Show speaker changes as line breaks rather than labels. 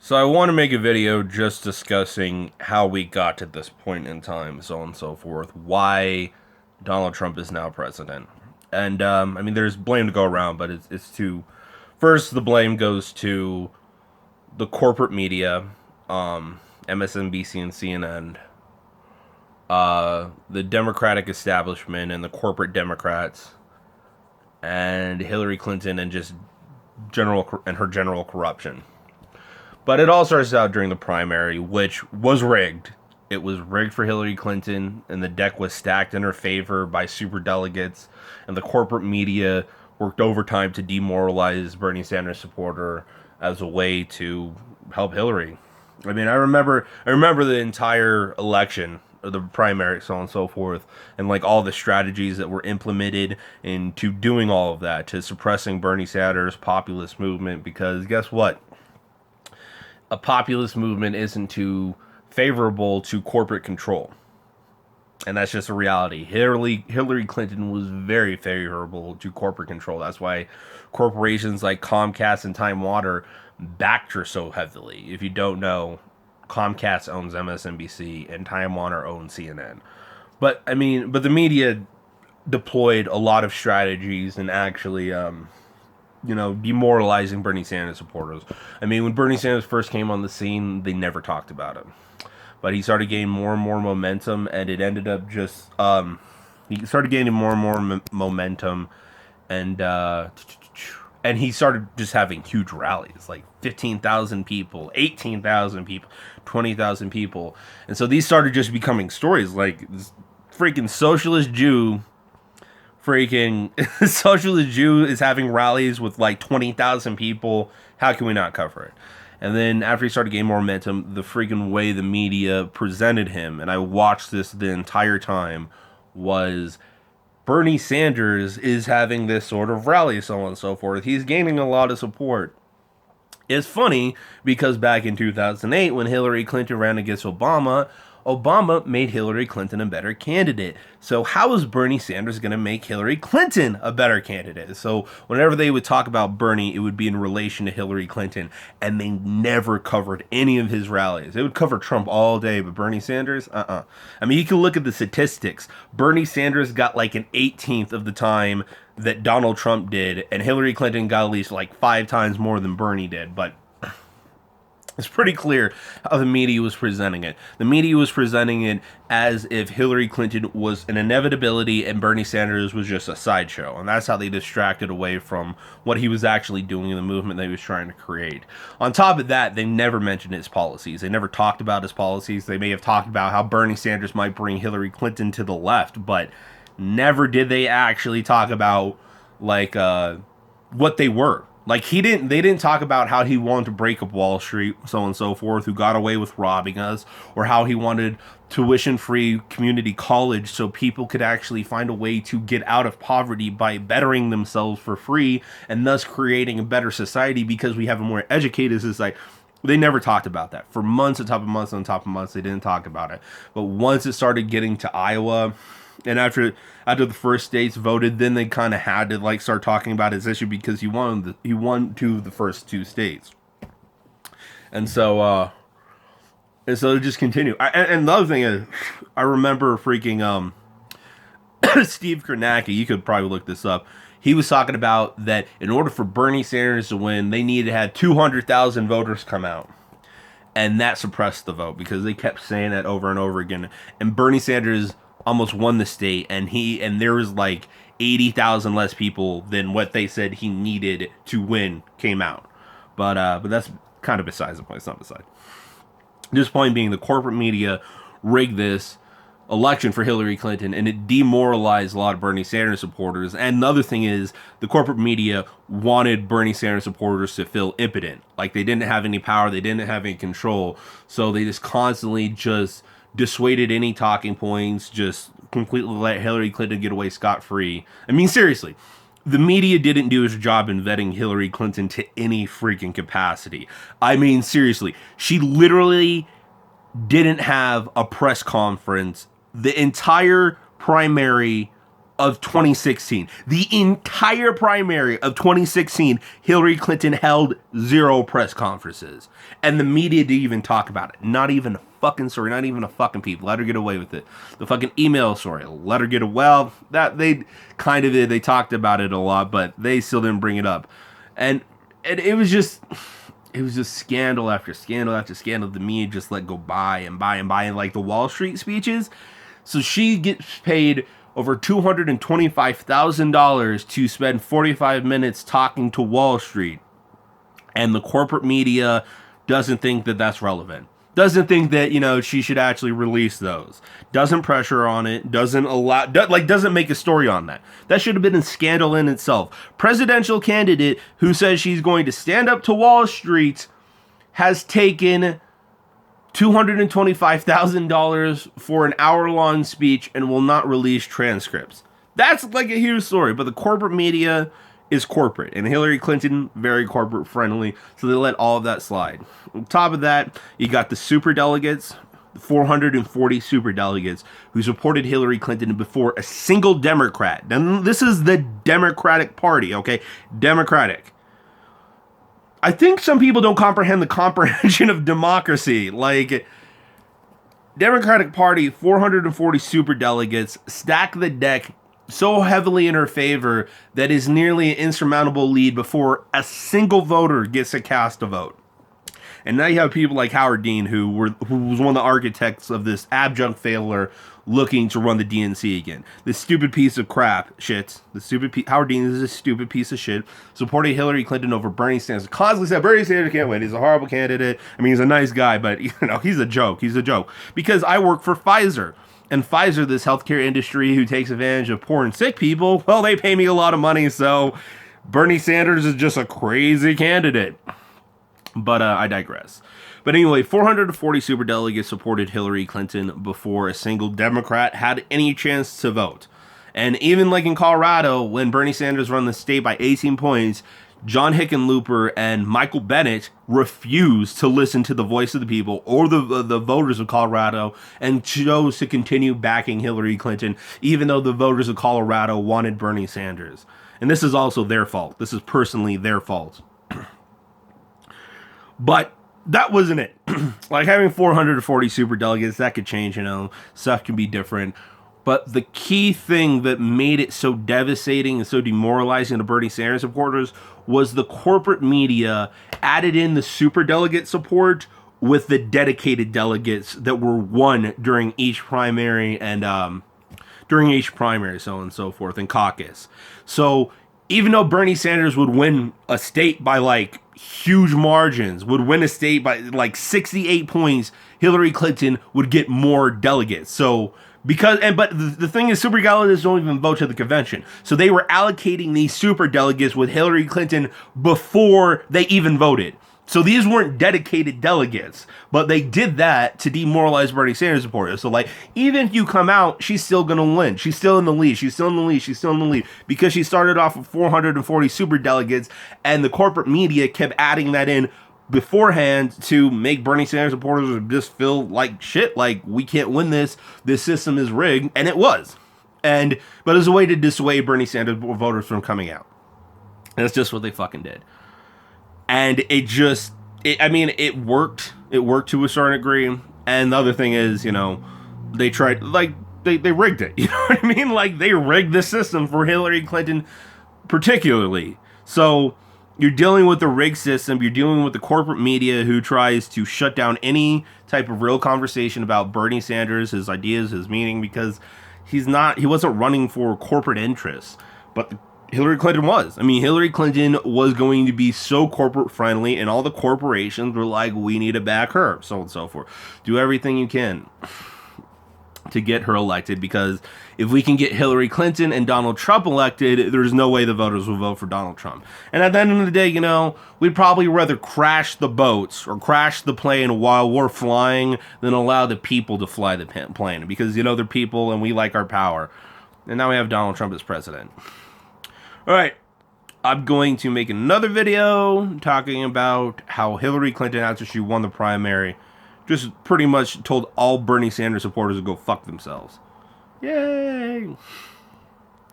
So I want to make a video just discussing how we got to this point in time, so on and so forth. Why Donald Trump is now president. And I mean, there's blame to go around, but it's to first the blame goes to the corporate media, MSNBC and CNN, the Democratic establishment and the corporate Democrats, and Hillary Clinton and just her general corruption. But it all starts out during the primary, which was rigged. It was rigged for Hillary Clinton, and the deck was stacked in her favor by superdelegates, and the corporate media worked overtime to demoralize Bernie Sanders supporter as a way to help Hillary. I mean, I remember the entire election, or the primary, so on and so forth, and like all the strategies that were implemented into doing all of that, to suppressing Bernie Sanders' populist movement, because guess what? A populist movement isn't too favorable to corporate control. And that's just a reality. Hillary Clinton was very favorable to corporate control. That's why corporations like Comcast and Time Warner backed her so heavily. If you don't know, Comcast owns MSNBC and Time Warner owns CNN. But the media deployed a lot of strategies and actually demoralizing Bernie Sanders supporters. I mean, when Bernie Sanders first came on the scene, they never talked about him. But he started gaining more and more momentum, and it ended up just he started gaining more and more momentum, and he started just having huge rallies, like 15,000 people, 18,000 people, 20,000 people, and so these started just becoming stories. Like this freaking socialist Jew is having rallies with like 20,000 people. How can we not cover it? And then after he started gaining more momentum, the freaking way the media presented him, and I watched this the entire time, was Bernie Sanders is having this sort of rally, so on and so forth. He's gaining a lot of support. It's funny because back in 2008, when Hillary Clinton ran against Obama, Obama made Hillary Clinton a better candidate. So how is Bernie Sanders going to make Hillary Clinton a better candidate? So whenever they would talk about Bernie, it would be in relation to Hillary Clinton, and they never covered any of his rallies. They would cover Trump all day, but Bernie Sanders, I mean, you can look at the statistics. Bernie Sanders got like an 18th of the time that Donald Trump did, and Hillary Clinton got at least like 5 times more than Bernie did, but it's pretty clear how the media was presenting it. The media was presenting it as if Hillary Clinton was an inevitability and Bernie Sanders was just a sideshow. And that's how they distracted away from what he was actually doing in the movement they was trying to create. On top of that, they never mentioned his policies. They never talked about his policies. They may have talked about how Bernie Sanders might bring Hillary Clinton to the left, but never did they actually talk about like what they were. Like they didn't talk about how he wanted to break up Wall Street, so on and so forth, who got away with robbing us, or how he wanted tuition-free community college so people could actually find a way to get out of poverty by bettering themselves for free, and thus creating a better society because we have a more educated society. They never talked about that. For months on top of months on top of months, they didn't talk about it. But once it started getting to Iowa, and after the first states voted, then they kind of had to like start talking about his issue because he won the first 2 states, and so it just continued. And the other thing is, I remember freaking Steve Kornacki. You could probably look this up. He was talking about that in order for Bernie Sanders to win, they needed to have 200,000 voters come out. And that suppressed the vote because they kept saying that over and over again. And Bernie Sanders almost won the state, and there was like 80,000 less people than what they said he needed to win came out. But that's kind of besides the point. It's not beside. This point being, the corporate media rigged this election for Hillary Clinton, and it demoralized a lot of Bernie Sanders supporters. And the other thing is, the corporate media wanted Bernie Sanders supporters to feel impotent, like they didn't have any power, they didn't have any control, so they just constantly just dissuaded any talking points, just completely let Hillary Clinton get away scot-free. I mean, seriously, the media didn't do its job in vetting Hillary Clinton to any freaking capacity. I mean, seriously, she literally didn't have a press conference the entire primary of 2016. The entire primary of 2016, Hillary Clinton held 0 press conferences. And the media didn't even talk about it. Not even a fucking story, not even a fucking peep. Let her get away with it. The fucking email story, let her get away. Well, that they kind of did. They talked about it a lot, but they still didn't bring it up. And it was just scandal after scandal after scandal. The media just let go by and by and by. And like the Wall Street speeches. So she gets paid over $225,000 to spend 45 minutes talking to Wall Street. And the corporate media doesn't think that that's relevant. Doesn't think that, she should actually release those. Doesn't pressure on it. Doesn't make a story on that. That should have been a scandal in itself. Presidential candidate who says she's going to stand up to Wall Street has taken $225,000 for an hour-long speech and will not release transcripts. That's like a huge story, but the corporate media is corporate, and Hillary Clinton, very corporate friendly, so they let all of that slide. On top of that, you got the super delegates, 440 super delegates who supported Hillary Clinton before a single Democrat. And this is the Democratic Party, okay? Democratic. I think some people don't comprehend the comprehension of democracy. Like, Democratic Party, 440 super delegates, stack the deck so heavily in her favor that is nearly an insurmountable lead before a single voter gets to cast a vote. And now you have people like Howard Dean, who was one of the architects of this adjunct failure looking to run the DNC again. This stupid piece of crap shit. Howard Dean is a stupid piece of shit. Supporting Hillary Clinton over Bernie Sanders. Constantly said Bernie Sanders can't win. He's a horrible candidate. I mean, he's a nice guy, but he's a joke. He's a joke. Because I work for Pfizer. And Pfizer, this healthcare industry who takes advantage of poor and sick people, well, they pay me a lot of money, so Bernie Sanders is just a crazy candidate. But I digress. But anyway, 440 superdelegates supported Hillary Clinton before a single Democrat had any chance to vote. And even like in Colorado, when Bernie Sanders won the state by 18 points, John Hickenlooper and Michael Bennet refused to listen to the voice of the people or the voters of Colorado and chose to continue backing Hillary Clinton, even though the voters of Colorado wanted Bernie Sanders. And this is also their fault. This is personally their fault. But that wasn't it. Like having 440 super delegates, that could change, stuff can be different. But the key thing that made it so devastating and so demoralizing to Bernie Sanders supporters was the corporate media added in the super delegate support with the dedicated delegates that were won during each primary and so on and so forth, and caucus. So even though Bernie Sanders would win a state by like huge margins, would win a state by like 68 points, Hillary Clinton would get more delegates. So but the thing is, super delegates don't even vote to the convention. So they were allocating these super delegates with Hillary Clinton before they even voted. So these weren't dedicated delegates, but they did that to demoralize Bernie Sanders supporters. So like, even if you come out, she's still going to win. She's still in the lead. She's still in the lead. She's still in the lead because she started off with 440 super delegates, and the corporate media kept adding that in beforehand to make Bernie Sanders supporters just feel like shit, like we can't win this system is rigged, and it was. But it was a way to dissuade Bernie Sanders voters from coming out. And that's just what they fucking did. And it worked. It worked to a certain degree. And the other thing is, they tried, they rigged it. You know what I mean? Like, they rigged the system for Hillary Clinton particularly. So you're dealing with the rigged system. You're dealing with the corporate media who tries to shut down any type of real conversation about Bernie Sanders, his ideas, his meaning, because he wasn't running for corporate interests. But Hillary Clinton was. I mean, Hillary Clinton was going to be so corporate friendly, and all the corporations were like, we need to back her, so on and so forth. Do everything you can to get her elected, because if we can get Hillary Clinton and Donald Trump elected, there's no way the voters will vote for Donald Trump. And at the end of the day, we'd probably rather crash the boats or crash the plane while we're flying than allow the people to fly the plane, because, they're people and we like our power. And now we have Donald Trump as president. All right, I'm going to make another video talking about how Hillary Clinton, after she won the primary, just pretty much told all Bernie Sanders supporters to go fuck themselves. Yay!